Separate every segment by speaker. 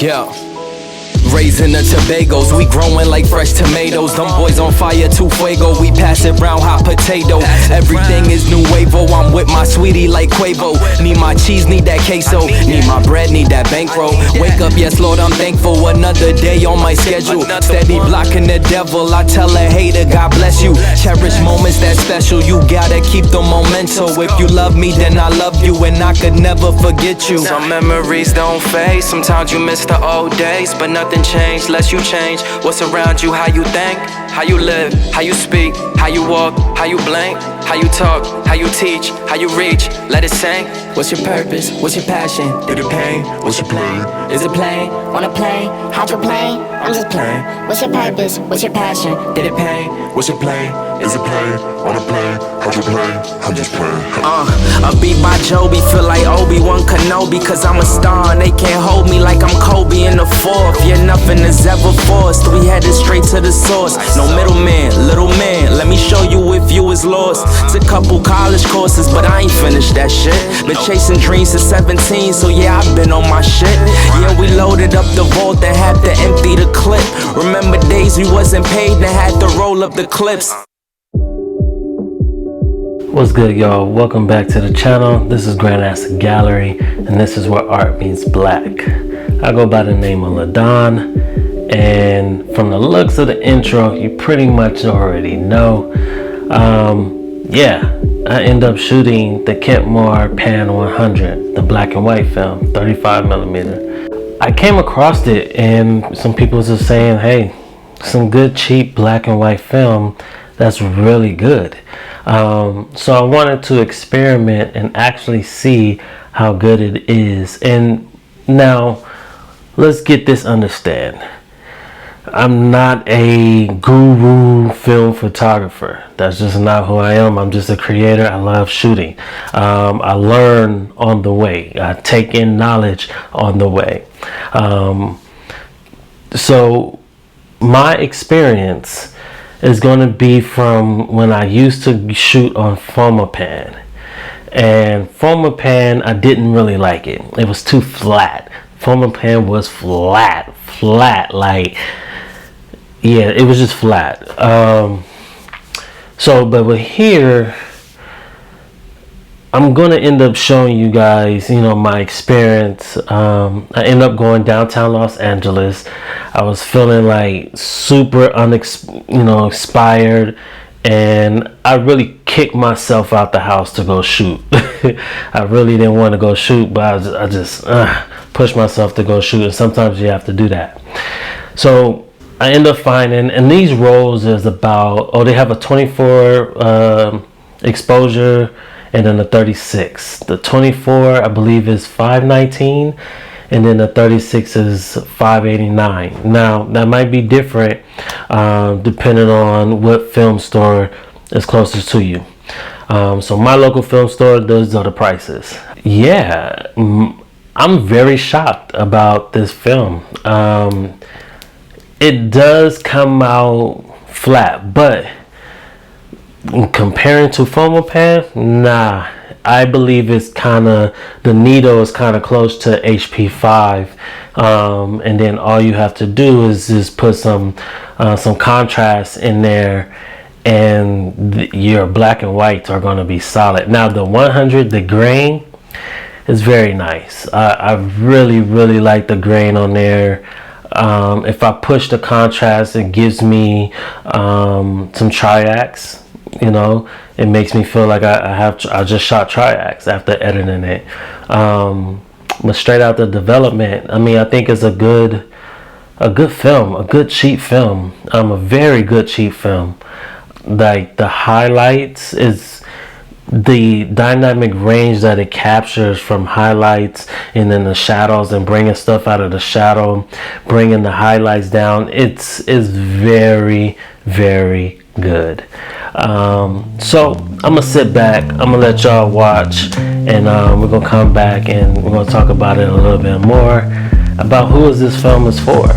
Speaker 1: Yeah. Raising the Tobagos, we growing like fresh tomatoes. Them boys on fire, too fuego, we pass it round hot potato. Everything is nuevo, I'm with my sweetie like Quavo. Need my cheese, need that queso, need my bread, need that bankroll. Wake up, yes Lord, I'm thankful, another day on my schedule. Steady blocking the devil, I tell a hater, God bless you. Cherish moments that special, you gotta keep the memento. If you love me, then I love you, and I could never forget you. Some memories don't fade, sometimes you miss the old days, but nothing change less you change what's around you, how you think, how you live, how you speak, how you walk, how you blink, how you talk, how you teach, how you reach, let it sink. What's your purpose? What's your passion? Did it pain? What's your plan? Is it plain?
Speaker 2: Wanna play? Hydroplane? I'm just playing. What's your purpose? What's your passion?
Speaker 1: Did it pain?
Speaker 3: What's your plan? Is it plain? Wanna play? Hydroplane? I'm just playing.
Speaker 1: A beat by Joby, feel like Obi-Wan Kenobi, cause I'm a star and they can't hold me like I'm Kobe in the fourth. Yeah, nothing is ever forced, we headed straight to the source. No middleman, little man, let me show you if you was lost. It's a couple college courses, but I ain't finished that shit. Been chasing dreams since 17, so yeah, I've been on my shit. Yeah, we loaded up the vault and had to empty the clip. Remember days we wasn't paid and had to roll up the clips.
Speaker 4: What's good, y'all? Welcome back to the channel. This is Grandmaster Gallery, and this is where art meets black. I go by the name of LaDonn, and from the looks of the intro, you pretty much already know. Yeah, I end up shooting the Kentmere Pan100, the black and white film, 35mm. I came across it, and some people was just saying, hey, some good cheap black and white film that's really good. So I wanted to experiment and actually see how good it is. And now let's get this understand. I'm not a guru film photographer. That's just not who I am. I'm just a creator. I love shooting. I learn on the way. I take in knowledge on the way. So my experience is going to be from when I used to shoot on Pan. And Pan, I didn't really like it. It was too flat. Pan was flat, like, yeah, it was just flat. But with here, I'm gonna end up showing you guys, my experience. I ended up going downtown Los Angeles. I was feeling like super inspired, and I really kicked myself out the house to go shoot. I really didn't want to go shoot, but I just pushed myself to go shoot, and sometimes you have to do that. So I end up finding, and these rolls is about, they have a 24 exposure, and then the 36. The 24, I believe, is $519, and then the 36 is $589. Now, that might be different depending on what film store is closest to you. So my local film store, those are the prices. Yeah, I'm very shocked about this film. It does come out flat, but comparing to Pan, nah, I believe it's the needle is kind of close to HP5, and then all you have to do is just put some contrast in there, and your black and whites are going to be solid. Now the 100, the grain is very nice. I really like the grain on there. If I push the contrast, it gives me some triacs. It makes me feel like I just shot triacs after editing it. But straight out the development, I think it's a good film, a good cheap film. A very good cheap film. Like the highlights is the dynamic range that it captures from highlights and then the shadows and bringing stuff out of the shadow, bringing the highlights down. It's very good. So I'm gonna sit back, I'm gonna let y'all watch, and we're gonna come back and we're gonna talk about it a little bit more about who this film is for.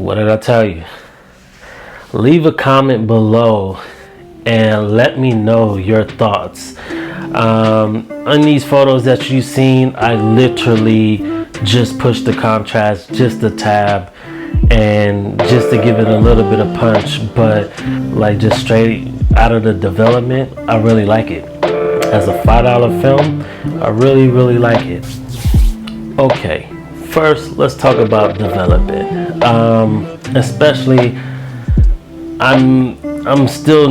Speaker 4: what did I tell you? Leave a comment below and let me know your thoughts. On these photos that you've seen, I literally just pushed the contrast just a tad and just to give it a little bit of punch, but like just straight out of the development, I really like it. As a $5 film, I really like it. Okay, first let's talk about development. Especially, I'm still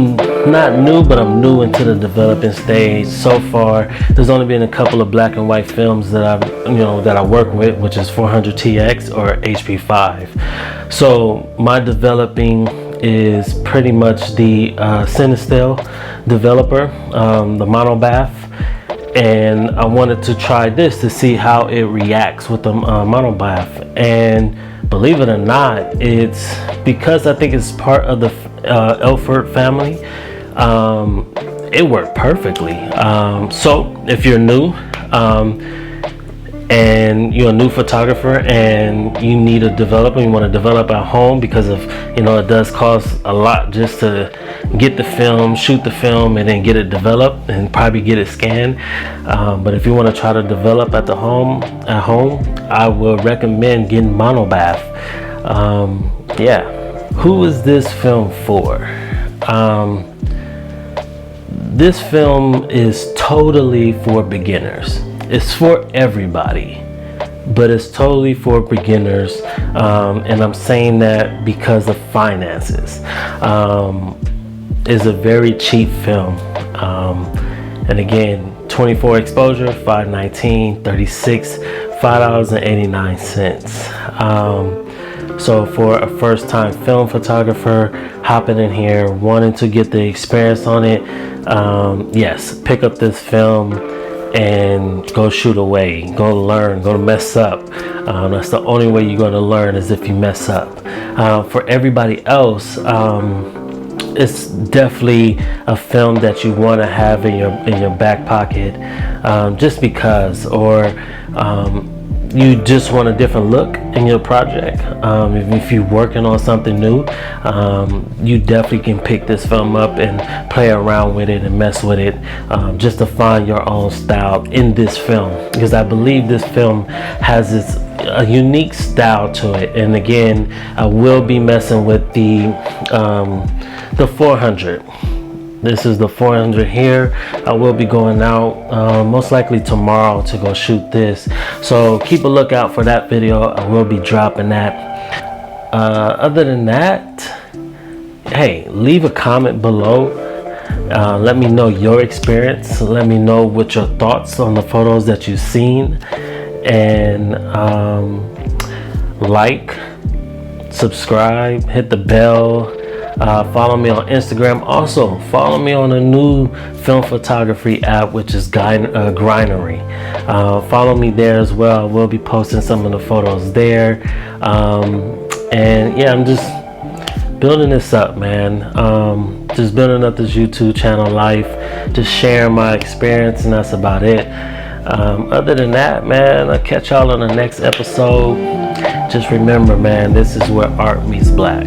Speaker 4: not new, but I'm new into the developing stage. So far, there's only been a couple of black and white films that I work with, which is 400TX or HP5. So my developing is pretty much the Cinestel developer, the monobath, and I wanted to try this to see how it reacts with the monobath. And believe it or not, it's because I think it's part of the Elford family. It worked perfectly. So if you're new and you're a new photographer and you need a developer, you want to develop at home, because of it does cost a lot just to get the film, shoot the film, and then get it developed and probably get it scanned. But if you want to try to develop at home, I will recommend getting monobath. Who is this film for? This film is totally for beginners. It's for everybody, but it's totally for beginners. And I'm saying that because of finances. It's a very cheap film. And again, 24 exposure, $5.19, 36, $5.89. So for a first-time film photographer hopping in here, wanting to get the experience on it, yes, pick up this film and go shoot away, go learn, go mess up. That's the only way you're going to learn, is if you mess up. For everybody else, it's definitely a film that you want to have in your back pocket, just because, or you just want a different look in your project. If you're working on something new, you definitely can pick this film up and play around with it and mess with it, just to find your own style in this film, because I believe this film has a unique style to it. And again, I will be messing with the 400. This is the 400 here. I will be going out most likely tomorrow to go shoot this, so keep a lookout for that video. I will be dropping that. Other than that, hey, leave a comment below. Let me know your experience. Let me know what your thoughts on the photos that you've seen, and like, subscribe, hit the bell. Follow me on Instagram. Also, follow me on a new film photography app, which is Grindery. Follow me there as well. We'll be posting some of the photos there. And yeah, I'm just building this up, man. Just building up this YouTube channel life, just sharing my experience, and that's about it. Other than that, man, I'll catch y'all on the next episode. Just remember, man, this is where art meets black.